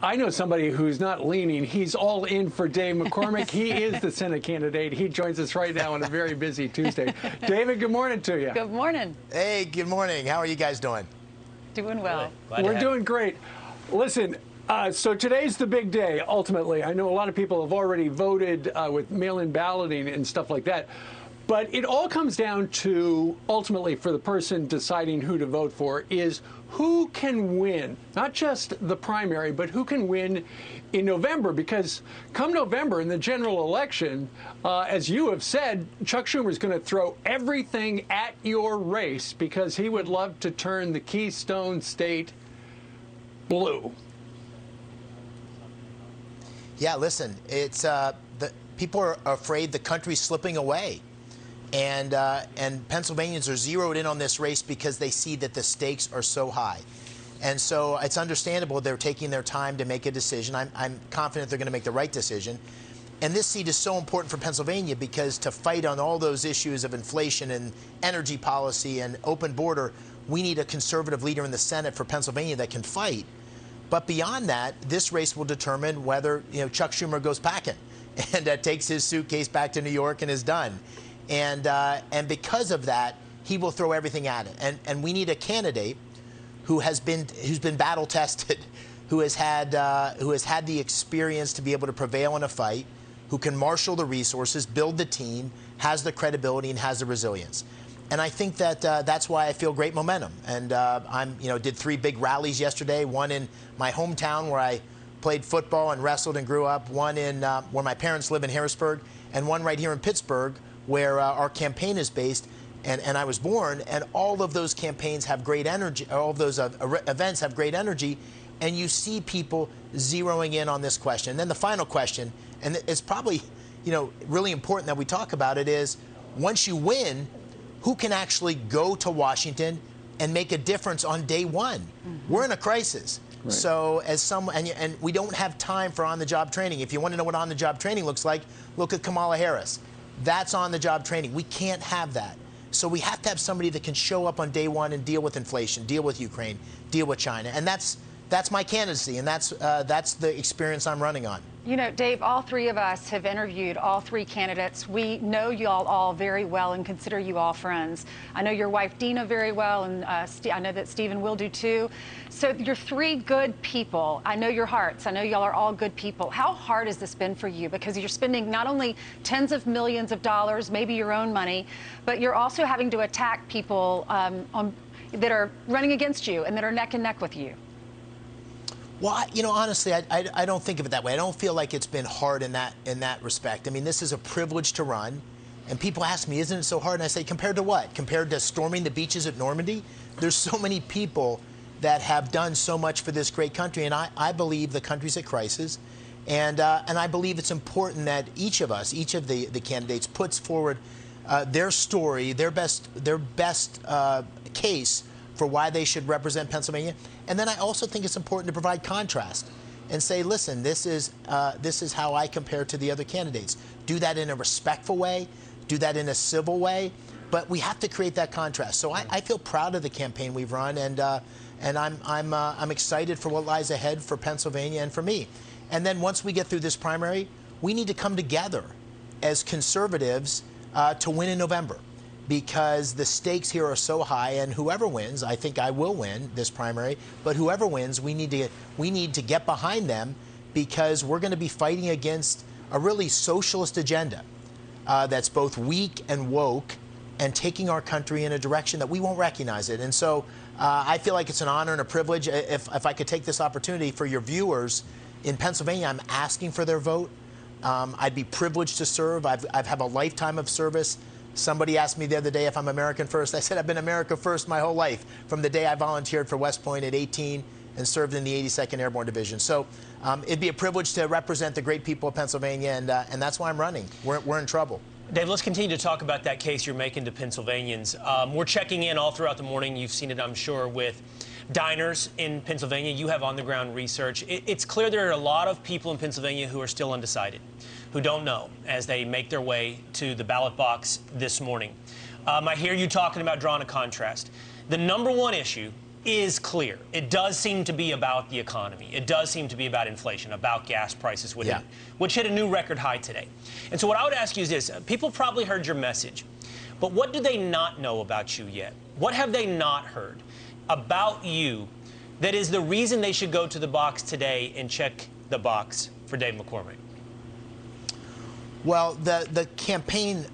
I know somebody who's not leaning. He's all in for Dave McCormick. He is the Senate candidate. He joins us right now on a very busy Tuesday. David, good morning to you. Good morning. Hey, good morning. How are you guys doing? Doing well. We're doing great. Listen, so today's the big day, ultimately. I know a lot of people have already voted with mail-in balloting and stuff like that. But it all comes down to, ultimately, for the person deciding who to vote for, is who can win, not just the primary, but who can win in November. Because come November in the general election, as you have said, Chuck Schumer is going to throw everything at your race because he would love to turn the Keystone State blue. Yeah, listen, it's people are afraid the country's slipping away. And Pennsylvanians are zeroed in on this race because they see that the stakes are so high. And so it's understandable they're taking their time to make a decision. I'm confident they're going to make the right decision. And this seat is so important for Pennsylvania because to fight on all those issues of inflation and energy policy and open border, we need a conservative leader in the Senate for Pennsylvania that can fight. But beyond that, this race will determine whether Chuck Schumer goes packing and takes his suitcase back to New York and is done. And because of that, he will throw everything at it. And we need a candidate who's been battle tested, who has had the experience to be able to prevail in a fight, who can marshal the resources, build the team, has the credibility, and has the resilience. And I think that that's why I feel great momentum. And did 3 big rallies yesterday. One in my hometown where I played football and wrestled and grew up. One in where my parents live in Harrisburg, and one right here in Pittsburgh, where our campaign is based, and I was born, and all of those campaigns have great energy, all of those events have great energy, and you see people zeroing in on this question. And then the final question, and it's probably, really important that we talk about it, is once you win, who can actually go to Washington and make a difference on day one? Mm-hmm. We're in a crisis. Right. So as and we don't have time for on-the-job training. If you want to know what on-the-job training looks like, look at Kamala Harris. That's on-the-job training. We can't have that. So we have to have somebody that can show up on day one and deal with inflation, deal with Ukraine, deal with China. And that's my candidacy, and that's the experience I'm running on. Dave, all 3 of us have interviewed all 3 candidates. We know y'all all very well and consider you all friends. I know your wife, Dina, very well, and I know that Stephen will do too. So you're 3 good people. I know your hearts. I know y'all are all good people. How hard has this been for you? Because you're spending not only tens of millions of dollars, maybe your own money, but you're also having to attack people that are running against you and that are neck and neck with you. Well, honestly, I don't think of it that way. I don't feel like it's been hard in that respect. I mean, this is a privilege to run. And people ask me, isn't it so hard? And I say, compared to what? Compared to storming the beaches at Normandy? There's so many people that have done so much for this great country. And I believe the country's at crisis. And I believe it's important that each of us, each of the candidates, puts forward their story, their best case for why they should represent Pennsylvania. And then I also think it's important to provide contrast and say, listen, this is how I compare to the other candidates. Do that in a respectful way, do that in a civil way, but we have to create that contrast. So I feel proud of the campaign we've run, and I'm excited for what lies ahead for Pennsylvania and for me. And then once we get through this primary, we need to come together as conservatives to win in November, because the stakes here are so high, and whoever wins, I think I will win this primary, but whoever wins, we need to get behind them, because we're going to be fighting against a really socialist agenda that's both weak and woke and taking our country in a direction that we won't recognize it. And so I feel like it's an honor and a privilege. If I could take this opportunity for your viewers in Pennsylvania, I'm asking for their vote. I'd be privileged to serve. I've had a lifetime of service. Somebody asked me the other day if I'm American first. I said I've been America first my whole life, from the day I volunteered for West Point at 18 and served in the 82nd Airborne Division. So it'd be a privilege to represent the great people of Pennsylvania, and that's why I'm running. We're in trouble. Dave, let's continue to talk about that case you're making to Pennsylvanians. We're checking in all throughout the morning. You've seen it, I'm sure, with diners in Pennsylvania. You have on-the-ground research. It's clear there are a lot of people in Pennsylvania who are still undecided, who don't know as they make their way to the ballot box this morning. I hear you talking about drawing a contrast. The number one issue is clear. It does seem to be about the economy. It does seem to be about inflation, about gas prices, which hit a new record high today. And so what I would ask you is this. People probably heard your message, but what do they not know about you yet? What have they not heard about you that is the reason they should go to the box today and check the box for Dave McCormick? Well, the campaign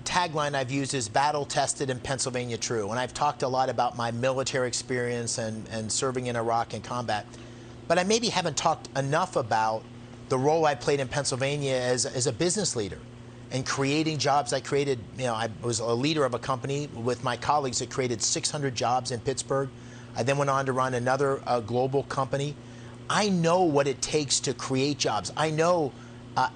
tagline I've used is battle-tested and Pennsylvania true. And I've talked a lot about my military experience and serving in Iraq and combat. But I maybe haven't talked enough about the role I played in Pennsylvania as a business leader and creating jobs. I created, I was a leader of a company with my colleagues that created 600 jobs in Pittsburgh. I then went on to run another global company. I know what it takes to create jobs. I know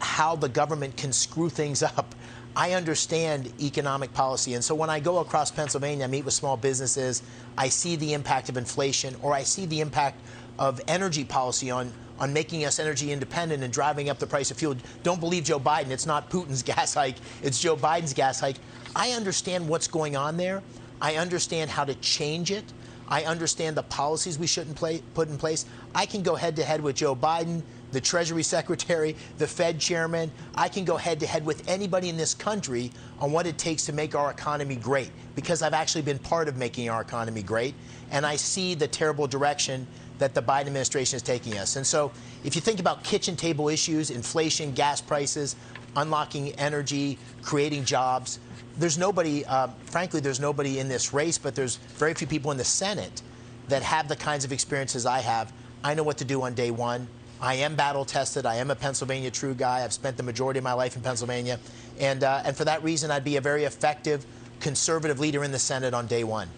how the government can screw things up. I understand economic policy. And so when I go across Pennsylvania, I meet with small businesses, I see the impact of inflation, or I see the impact of energy policy on making us energy independent and driving up the price of fuel. Don't believe Joe Biden. It's not Putin's gas hike. It's Joe Biden's gas hike. I understand what's going on there. I understand how to change it. I understand the policies we shouldn't put in place. I can go head-to-head with Joe Biden, the Treasury Secretary, the Fed Chairman. I can go head-to-head with anybody in this country on what it takes to make our economy great, because I've actually been part of making our economy great, and I see the terrible direction that the Biden administration is taking us. And so if you think about kitchen table issues, inflation, gas prices, unlocking energy, creating jobs, there's nobody, frankly, there's nobody in this race, but there's very few people in the Senate that have the kinds of experiences I have. I know what to do on day one. I am battle-tested. I am a Pennsylvania true guy. I've spent the majority of my life in Pennsylvania. And for that reason, I'd be a very effective conservative leader in the Senate on day one.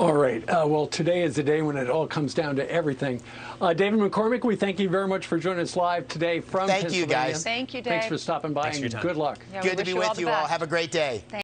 All right. Well, today is the day when it all comes down to everything. David McCormick, we thank you very much for joining us live today from Pennsylvania. Thank you, guys. Thank you, Dave. Thanks for stopping by, Thanks for your and time. good luck. Yeah, Good to be with you all. best. Have a great day.